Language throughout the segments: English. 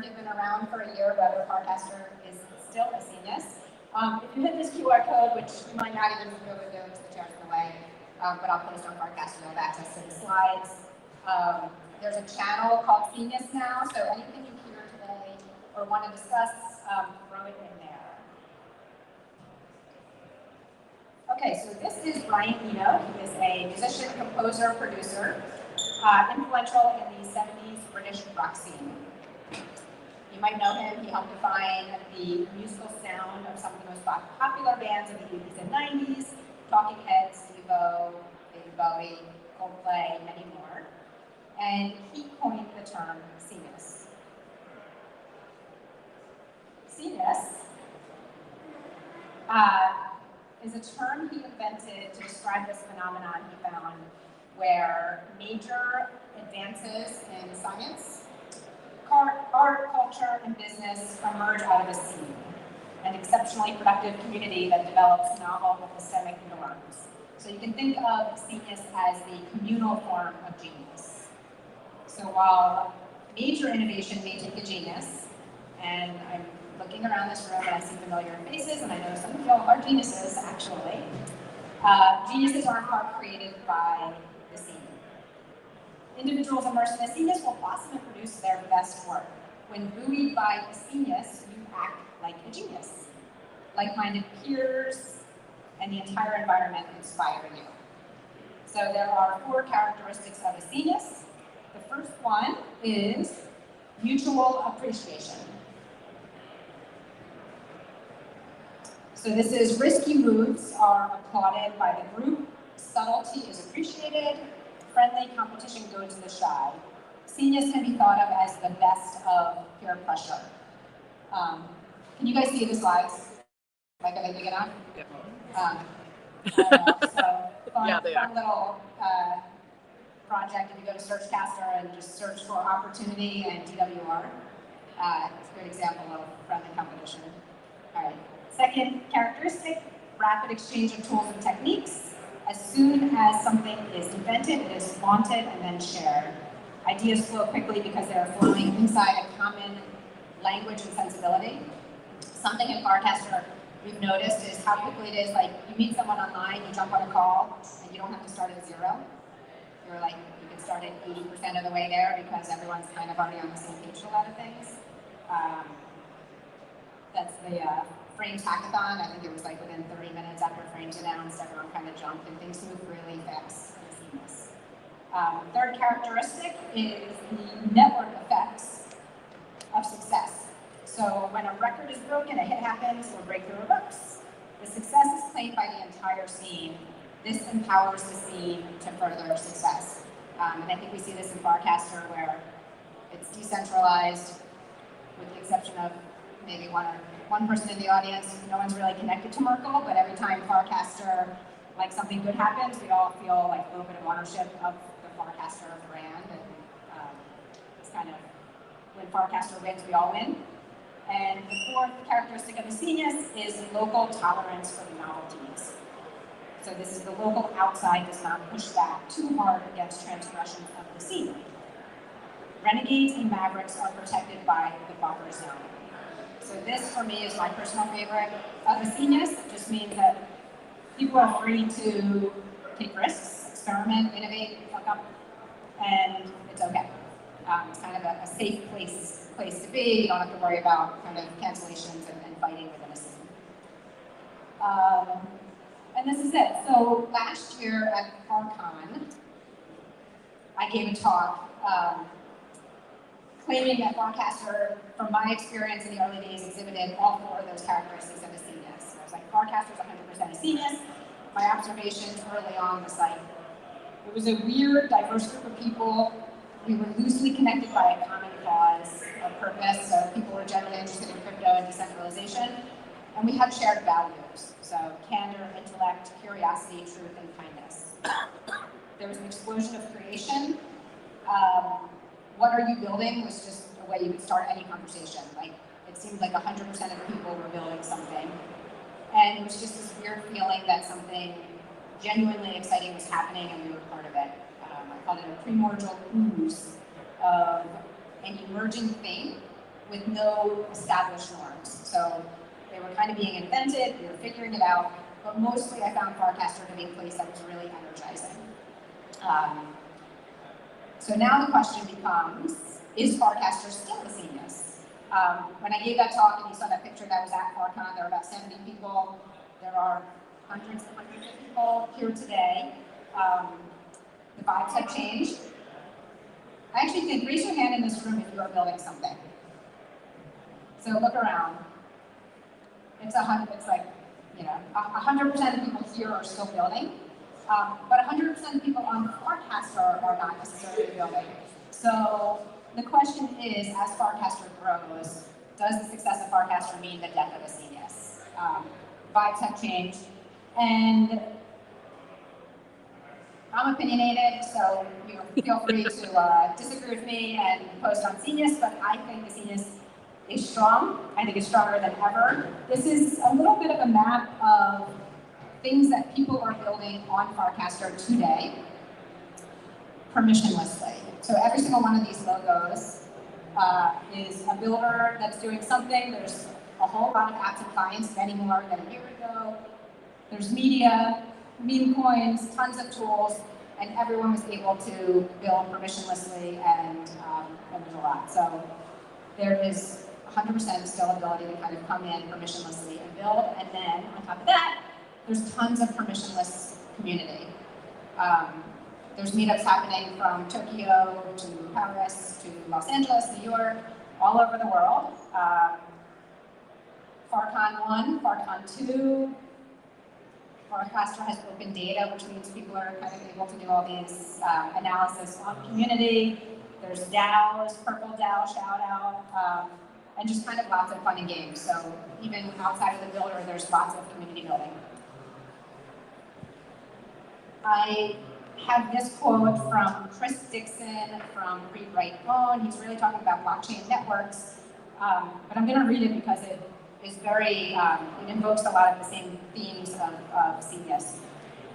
if you've been around for a year, whether Farcaster is still a Scenius. If you hit this QR code, which you might not even be able to do because the chair's in the way, but I'll post on Farcaster, you'll have access to the slides. There's a channel called Scenius now, so anything you hear today or want to discuss, throw it in there. Okay, so this is Brian Eno. He is a musician, composer, producer, influential in the 70s British rock scene. You might know him. He helped define the musical sound of some of the most popular bands of the 80s and 90s, Talking Heads, Devo, David Bowie, Coldplay, many more. And he coined the term Scenius. Scenius is a term he invented to describe this phenomenon he found where major advances in science, art, culture, and business emerge out of a scene, an exceptionally productive community that develops novel epistemic norms. So you can think of Scenius as the communal form of genius. So while major innovation may take a genius, and I'm looking around this room and I see familiar faces, and I know some of y'all are geniuses, actually. Geniuses are in part created by the scene. Individuals immersed in a Scenius will blossom and produce their best work. When buoyed by a Scenius, you act like a genius. Like-minded peers and the entire environment inspire you. So there are 4 characteristics of a Scenius. The first one is mutual appreciation. So this is risky moves are applauded by the group, subtlety is appreciated, friendly competition goes to the shy. Scenius can be thought of as the best of peer pressure. Can you guys see the slides? Like, are they big enough? Yep. So fun, yeah, they are. Fun little project. If you go to Searchcaster and just search for opportunity and DWR, it's a good example of friendly competition. All right. Second characteristic, rapid exchange of tools and techniques. As soon as something is invented, it is flaunted and then shared. Ideas flow quickly because they are flowing inside a common language and sensibility. Something in Farcaster we've noticed is how quickly it is, like you meet someone online, you jump on a call, and you don't have to start at 0. You're like, you can start at 80% of the way there because everyone's kind of already on the same page a lot of things. That's the Frames hackathon. I think it was like within 30 minutes after Frames announced, everyone kind of jumped and things move really fast and seamless. Third characteristic is the network effects of success. So when a record is broken, a hit happens, or breakthrough erupts. The success is claimed by the entire scene. This empowers the scene to further success. And I think we see this in Farcaster where it's decentralized, with the exception of maybe one person in the audience. No one's really connected to Merkle, but every time Farcaster, like something good happens, we all feel like a little bit of ownership of the Farcaster brand. And it's kind of, when Farcaster wins, we all win. And the fourth characteristic of the Scenius is local tolerance for the novelties. So this is the local outside does not push back too hard against transgressions of the scene. Renegades and mavericks are protected by the buffer zone. So this, for me, is my personal favorite of the Scenius. It just means that people are free to take risks, experiment, innovate, fuck up, and it's okay. It's kind of a safe place to be. You don't have to worry about kind of cancellations and fighting within a scene. And this is it. So last year at FarCon, I gave a talk claiming that Farcaster, from my experience in the early days, exhibited all 4 of those characteristics of a Scenius. I was like, Farcaster's 100% a Scenius. My observations early on was like, it was a weird, diverse group of people. We were loosely connected by a common cause or purpose, so people were generally interested in crypto and decentralization. And we had shared values, so candor, intellect, curiosity, truth, and kindness. There was an explosion of creation. What are you building was just a way you could start any conversation. Like, it seemed like 100% of the people were building something. And it was just this weird feeling that something genuinely exciting was happening and we were part of it. I called it a primordial ooze of an emerging thing with no established norms. So they were kind of being invented, we were figuring it out, but mostly I found Farcaster to be a place that was really energizing. So now the question becomes, is Farcaster still a Scenius? When I gave that talk and you saw that picture that was at FarCon, there were about 70 people. There are hundreds and hundreds of people here today. The vibes have changed. I actually think, raise your hand in this room if you are building something. So look around. It's like, you know, 100% of people here are still building, but 100% of people on Farcaster are not necessarily building. So the question is, as Farcaster grows, does the success of Farcaster mean the death of a Scenius? Vibes have changed, and I'm opinionated, so you know, feel free to disagree with me and post on Scenius, but I think the Scenius is strong. I think it's stronger than ever. This is a little bit of a map of things that people are building on Farcaster today, permissionlessly. So every single one of these logos is a builder that's doing something. There's a whole lot of apps and clients, many more than a year ago. There's media, meme coins, tons of tools, and everyone was able to build permissionlessly, and there's a lot. So there is 100% still ability to kind of come in permissionlessly and build, and then on top of that, there's tons of permissionless community. There's meetups happening from Tokyo to Paris to Los Angeles, New York, all over the world. FarCon 1, FarCon 2, Farcaster has open data, which means people are kind of able to do all these analysis on community. There's DAOs, Purple DAO shout out, and just kind of lots of fun and games. So even outside of the builder, there's lots of community building. I have this quote from Chris Dixon from Read Write Own. He's really talking about blockchain networks, but I'm going to read it because it is very, it invokes a lot of the same themes of Scenius.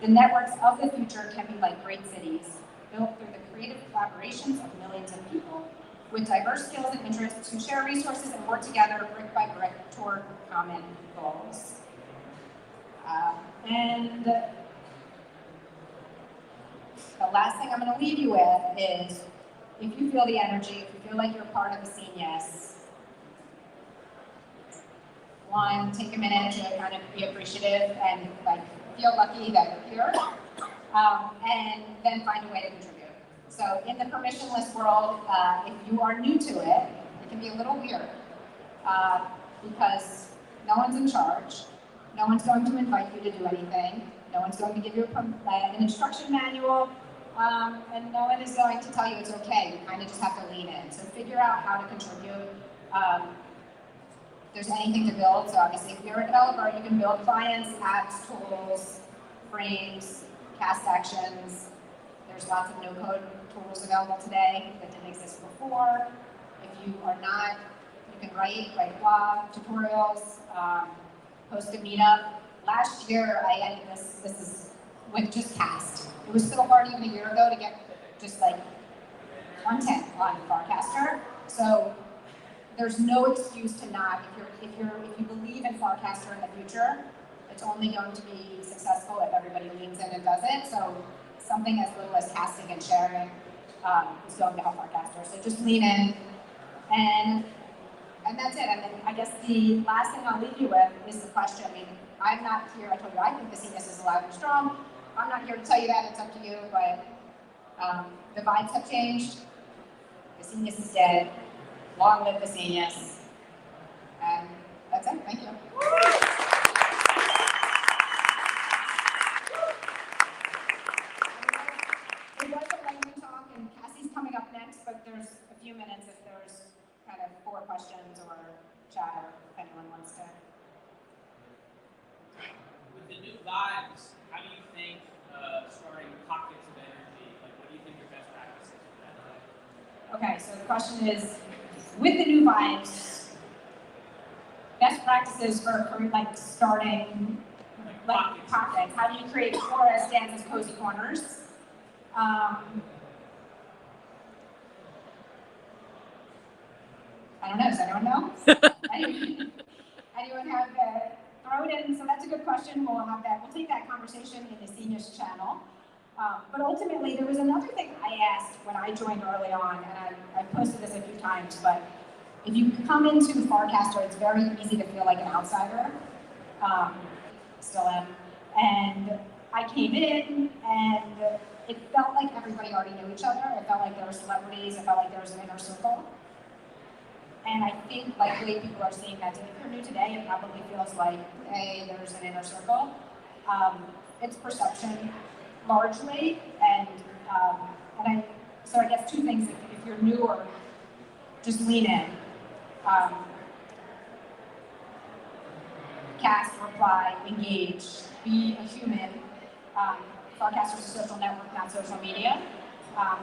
The networks of the future can be like great cities, built through the creative collaborations of millions of people with diverse skills and interests who share resources and work together brick by brick toward common goals. And the last thing I'm going to leave you with is, if you feel the energy, if you feel like you're part of the Scenius, one, take a minute to kind of be appreciative and like feel lucky that you're here, and then find a way to contribute. So in the permissionless world, if you are new to it, it can be a little weird because no one's in charge, no one's going to invite you to do anything, no one's going to give you an instruction manual, and no one is going to tell you it's okay. You kind of just have to lean in. So figure out how to contribute. There's anything to build, so obviously if you're a developer, you can build clients, apps, tools, frames, cast actions. There's lots of no-code tools available today that didn't exist before. If you are not, you can write blog, tutorials, host a meetup. Last year, I ended this is with just cast. It was so hard even a year ago to get just like content on Farcaster. So there's no excuse to not. If you believe in Farcaster in the future, it's only going to be successful if everybody leans in and does it. So something as little as casting and sharing is going to help Farcaster. So just lean in, and that's it. And then I guess the last thing I'll leave you with is the question. I mean, I'm not here. I told you I think the Scenius is alive and strong. I'm not here to tell you that. It's up to you. But the vibes have changed. The Scenius is dead. Long live the Scenius. And that's it. Thank you. It was a lightning talk, and Cassie's coming up next, but there's a few minutes if there's kind of 4 questions or chatter, if anyone wants to. With the new vibes, how do you think starting pockets of energy, like what do you think your best practices for that? Okay, so the question is, with the new vibes, best practices for like starting like pockets. How do you create Flores dance as cozy corners? I I don't know. Does anyone know? Anyone have throw it in? So that's a good question. We'll have that. We'll take that conversation in the Scenius channel. But ultimately, there was another thing I asked when I joined early on, and I posted this a few times, but if you come into Farcaster, it's very easy to feel like an outsider. Still am. And I came in, and it felt like everybody already knew each other. It felt like there were celebrities. It felt like there was an inner circle. And I think likely people are seeing that. If you're new today, it probably feels like, hey, there's an inner circle. It's perception, largely, so I guess two things. If you're newer, just lean in. Cast, reply, engage, be a human. Farcaster is a social network, not social media.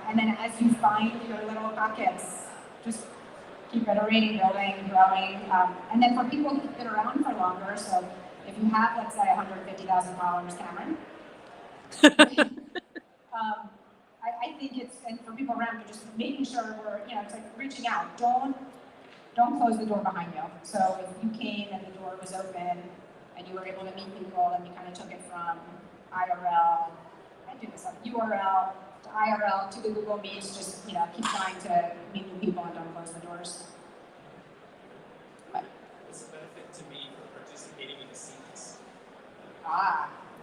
And then as you find your little pockets, just keep iterating, building, growing. And then for people who keep it around for longer, so if you have, let's say, 150,000 followers, Cameron, I think it's, and for people around you, just making sure we're, it's like reaching out. Don't close the door behind you. So if you came and the door was open and you were able to meet people and you kind of took it from IRL, I do this, URL to IRL to the Google Meets, just keep trying to meet new people and don't close the doors. What's the benefit to me for participating in the Scenius?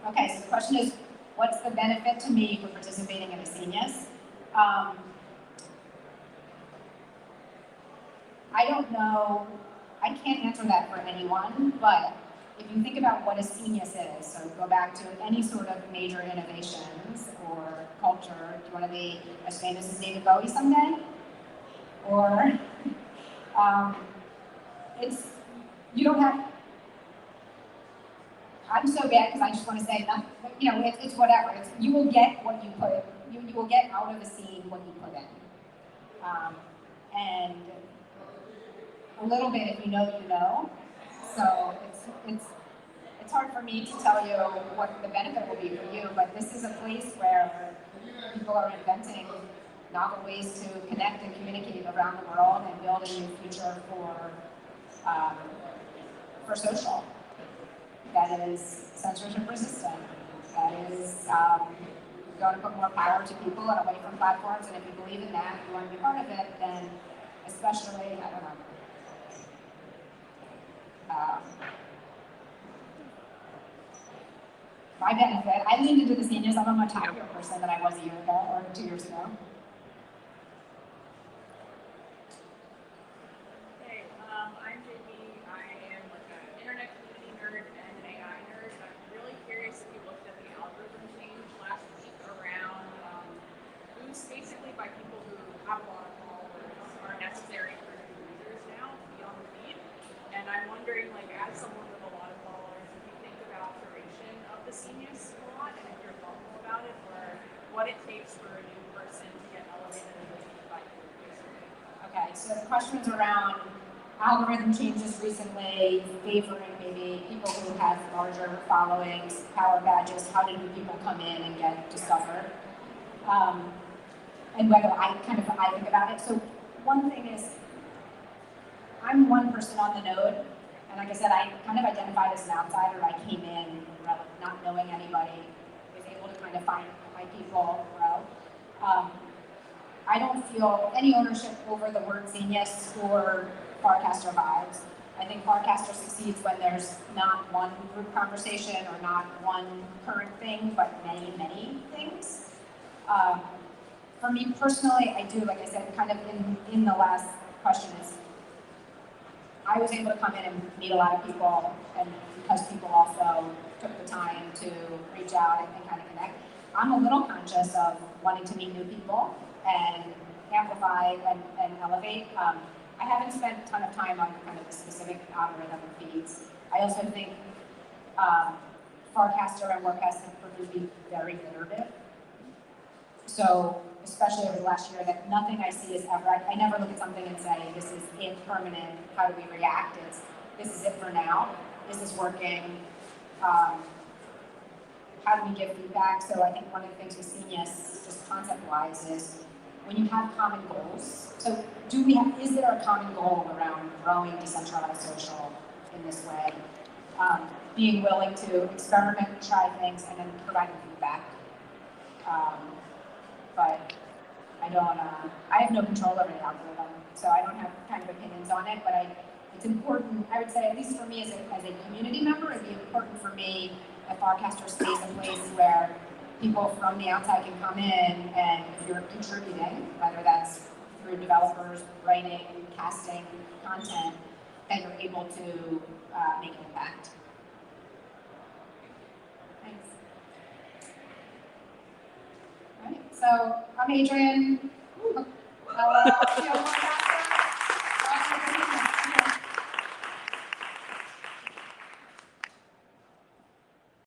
Okay, so the question is, what's the benefit to me for participating in a Scenius? I don't know, I can't answer that for anyone, but if you think about what a Scenius is, so go back to any sort of major innovations or culture, do you want to be as famous as David Bowie someday? Or, you don't have, I'm so bad because I just want to say nothing, but, it's whatever. You will get what you put, you will get out of a scene what you put in. And a little bit, if you know, you know. So it's hard for me to tell you what the benefit will be for you, but this is a place where people are inventing novel ways to connect and communicate around the world and build a new future for social. That is censorship resistant. That is going to put more power to people and away from platforms. And if you believe in that, you want to be part of it, then especially, I don't know. My benefit, I leaned into the Scenius. I'm a much happier person than I was a year ago or 2 years ago. Hey, I'm JP. I am like an internet community nerd and an AI nerd. I'm really curious if you looked at the algorithm change last week around boosts basically by people who have a lot of followers are necessary for new users now to be on the feed. And I'm wondering, like, as someone with a lot of followers, if you think about curation of the Scenius a lot, and if you're thoughtful about it, or what it takes for a new person to get elevated in the feed by your user. Okay, so the questions around algorithm changes recently, favoring maybe people who have larger followings, power badges, how do new people come in and get discovered? And whether I think about it. So one thing is, I'm one person on the node, and like I said, I kind of identified as an outsider. I came in not knowing anybody, was able to kind of find my people, grow. I don't feel any ownership over the word Scenius or Farcaster vibes. I think Farcaster succeeds when there's not one group conversation or not one current thing, but many, many things. For me personally, I do, like I said, kind of in the last question is, I was able to come in and meet a lot of people, and because people also took the time to reach out and kind of connect, I'm a little conscious of wanting to meet new people and amplify and elevate. I haven't spent a ton of time on kind of the specific algorithm feeds. I also think Farcaster and Workcast have proved to be very iterative. So, especially over the last year, that nothing I see is ever, I never look at something and say, this is impermanent, how do we react? It's, this is it for now, this is working, how do we give feedback? So I think one of the things with Scenius, just concept-wise, is when you have common goals. So is there a common goal around growing decentralized social in this way? Being willing to experiment, try things, and then providing feedback. But I have no control over the algorithm, so I don't have kind of opinions on it, but it's important, I would say, at least for me as a community member, it'd be important for me at Farcaster stays a place where people from the outside can come in, and if you're contributing, whether that's through developers, writing, casting, content, then you're able to make an impact. Thanks. All right, so I'm Adrian. I'll see you on